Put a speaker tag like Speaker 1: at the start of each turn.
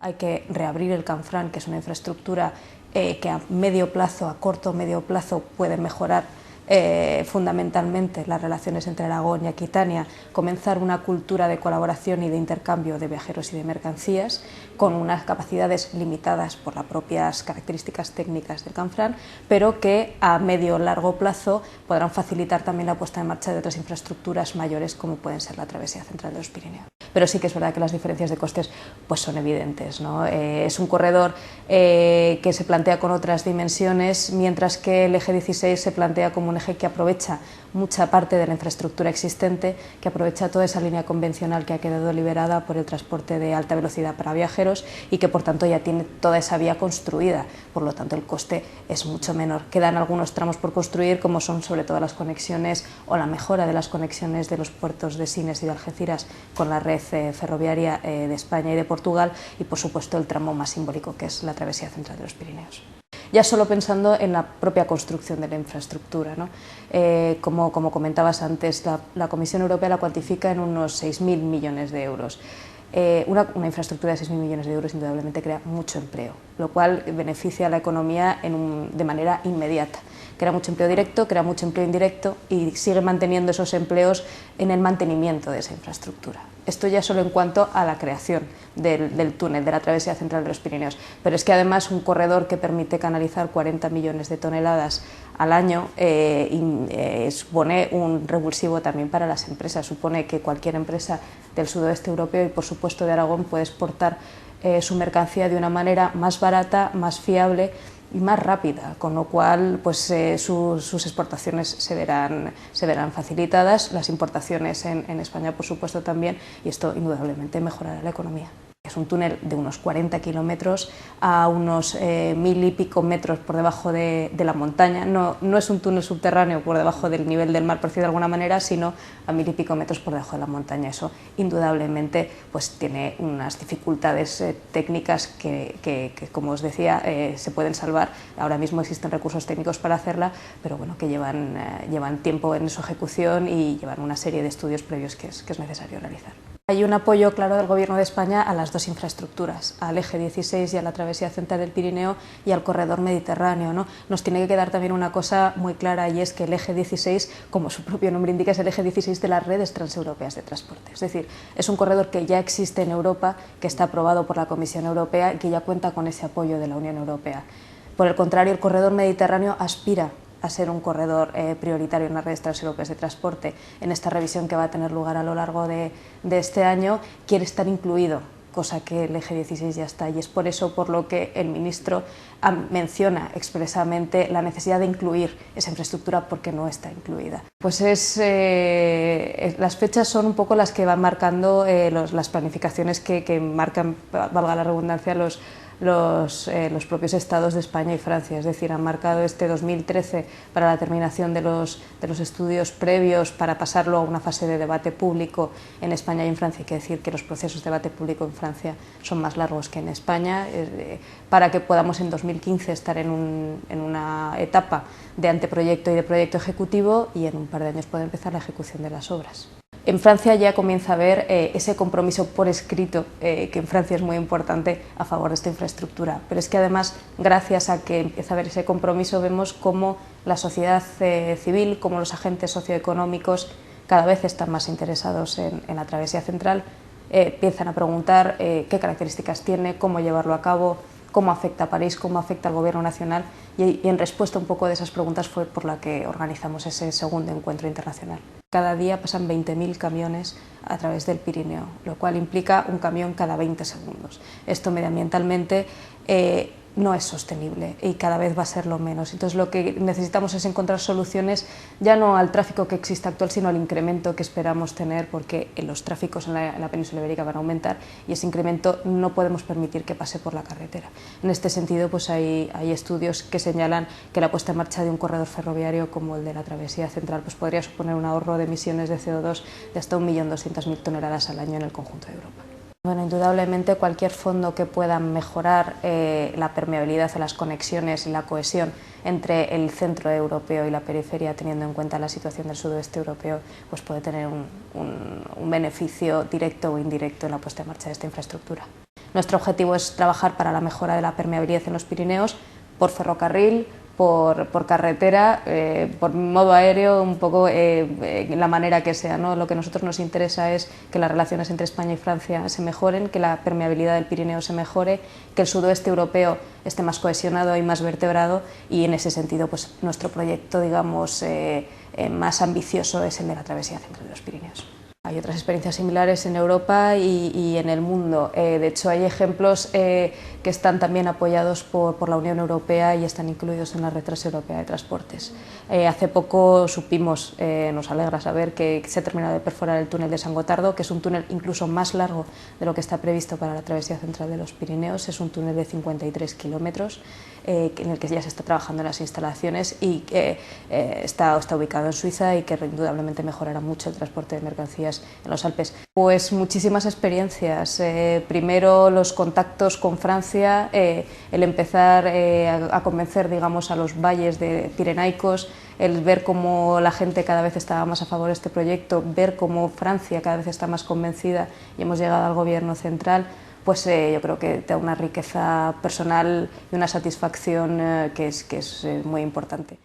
Speaker 1: Hay que reabrir el Canfranc, que es una infraestructura que a medio plazo, a corto o medio plazo, puede mejorar fundamentalmente las relaciones entre Aragón y Aquitania, comenzar una cultura de colaboración y de intercambio de viajeros y de mercancías, con unas capacidades limitadas por las propias características técnicas del Canfranc, pero que a medio o largo plazo podrán facilitar también la puesta en marcha de otras infraestructuras mayores, como pueden ser la travesía central de los Pirineos. Pero sí que es verdad que las diferencias de costes pues son evidentes, ¿no? Es un corredor que se plantea con otras dimensiones, mientras que el eje 16 se plantea como un eje que aprovecha mucha parte de la infraestructura existente, que aprovecha toda esa línea convencional que ha quedado liberada por el transporte de alta velocidad para viajeros y que por tanto ya tiene toda esa vía construida, por lo tanto el coste es mucho menor. Quedan algunos tramos por construir, como son sobre todo las conexiones o la mejora de las conexiones de los puertos de Sines y de Algeciras con la red ferroviaria de España y de Portugal, y por supuesto el tramo más simbólico, que es la travesía central de los Pirineos. Ya solo pensando en la propia construcción de la infraestructura, ¿no? Como comentabas antes, la Comisión Europea la cuantifica en unos 6.000 millones de euros. Una infraestructura de 6.000 millones de euros indudablemente crea mucho empleo, lo cual beneficia a la economía de manera inmediata. Crea mucho empleo directo, crea mucho empleo indirecto y sigue manteniendo esos empleos en el mantenimiento de esa infraestructura. Esto ya solo en cuanto a la creación del túnel, de la travesía central de los Pirineos, pero es que además un corredor que permite canalizar 40 millones de toneladas al año supone un revulsivo también para las empresas. Supone que cualquier empresa del sudoeste europeo y por supuesto de Aragón puede exportar su mercancía de una manera más barata, más fiable y más rápida, con lo cual pues, sus exportaciones se verán facilitadas, las importaciones en España por supuesto también, y esto indudablemente mejorará la economía. Es un túnel de unos 40 kilómetros a unos 1.000 y pico metros por debajo de la montaña. No es un túnel subterráneo por debajo del nivel del mar, por decirlo de alguna manera, sino a 1.000 y pico metros por debajo de la montaña. Eso indudablemente pues, tiene unas dificultades técnicas que, como os decía, se pueden salvar. Ahora mismo existen recursos técnicos para hacerla, pero bueno, que llevan tiempo en su ejecución y llevan una serie de estudios previos que es necesario realizar. Hay un apoyo claro del Gobierno de España a las dos infraestructuras, al eje 16 y a la travesía central del Pirineo y al corredor mediterráneo, ¿no? Nos tiene que quedar también una cosa muy clara, y es que el eje 16, como su propio nombre indica, es el eje 16 de las redes transeuropeas de transporte. Es decir, es un corredor que ya existe en Europa, que está aprobado por la Comisión Europea y que ya cuenta con ese apoyo de la Unión Europea. Por el contrario, el corredor mediterráneo aspira a ser un corredor prioritario en las redes transeuropeas de transporte. En esta revisión que va a tener lugar a lo largo de este año, quiere estar incluido, cosa que el eje 16 ya está, y es por eso por lo que el ministro menciona expresamente la necesidad de incluir esa infraestructura, porque no está incluida. Pues las fechas son un poco las que van marcando las planificaciones que marcan, valga la redundancia, los propios estados de España y Francia. Es decir, han marcado este 2013 para la terminación de los estudios previos, para pasarlo a una fase de debate público en España y en Francia. Hay que decir que los procesos de debate público en Francia son más largos que en España, para que podamos en 2015 estar en una etapa de anteproyecto y de proyecto ejecutivo, y en un par de años poder empezar la ejecución de las obras. En Francia ya comienza a haber ese compromiso por escrito, que en Francia es muy importante, a favor de esta infraestructura. Pero es que además, gracias a que empieza a haber ese compromiso, vemos cómo la sociedad civil, cómo los agentes socioeconómicos cada vez están más interesados en la travesía central, empiezan a preguntar qué características tiene, cómo llevarlo a cabo, cómo afecta a París, cómo afecta al Gobierno nacional, y en respuesta un poco de esas preguntas fue por la que organizamos ese segundo encuentro internacional. Cada día pasan 20.000 camiones a través del Pirineo, lo cual implica un camión cada 20 segundos. Esto medioambientalmente no es sostenible y cada vez va a serlo menos. Entonces lo que necesitamos es encontrar soluciones ya no al tráfico que existe actual, sino al incremento que esperamos tener, porque los tráficos en la península ibérica van a aumentar y ese incremento no podemos permitir que pase por la carretera. En este sentido pues hay estudios que señalan que la puesta en marcha de un corredor ferroviario como el de la travesía central pues podría suponer un ahorro de emisiones de CO2 de hasta 1.200.000 toneladas al año en el conjunto de Europa. Bueno, indudablemente cualquier fondo que pueda mejorar la permeabilidad, las conexiones y la cohesión entre el centro europeo y la periferia, teniendo en cuenta la situación del sudoeste europeo, pues puede tener un beneficio directo o indirecto en la puesta en marcha de esta infraestructura. Nuestro objetivo es trabajar para la mejora de la permeabilidad en los Pirineos por ferrocarril, por carretera, por modo aéreo, un poco la manera que sea, ¿no? Lo que a nosotros nos interesa es que las relaciones entre España y Francia se mejoren, que la permeabilidad del Pirineo se mejore, que el sudoeste europeo esté más cohesionado y más vertebrado, y en ese sentido pues, nuestro proyecto, digamos, más ambicioso es el de la travesía central de los Pirineos. Hay otras experiencias similares en Europa y en el mundo. De hecho, hay ejemplos que están también apoyados por la Unión Europea y están incluidos en la Red Transeuropea de Transportes. Hace poco supimos, nos alegra saber, que se ha terminado de perforar el túnel de San Gotardo, que es un túnel incluso más largo de lo que está previsto para la travesía central de los Pirineos. Es un túnel de 53 kilómetros en el que ya se está trabajando en las instalaciones y está ubicado en Suiza y que indudablemente mejorará mucho el transporte de mercancías en los Alpes. Pues muchísimas experiencias. Primero los contactos con Francia, el empezar a convencer, digamos, a los valles pirenaicos, el ver cómo la gente cada vez estaba más a favor de este proyecto, ver cómo Francia cada vez está más convencida y hemos llegado al gobierno central, pues yo creo que da una riqueza personal y una satisfacción que es muy importante.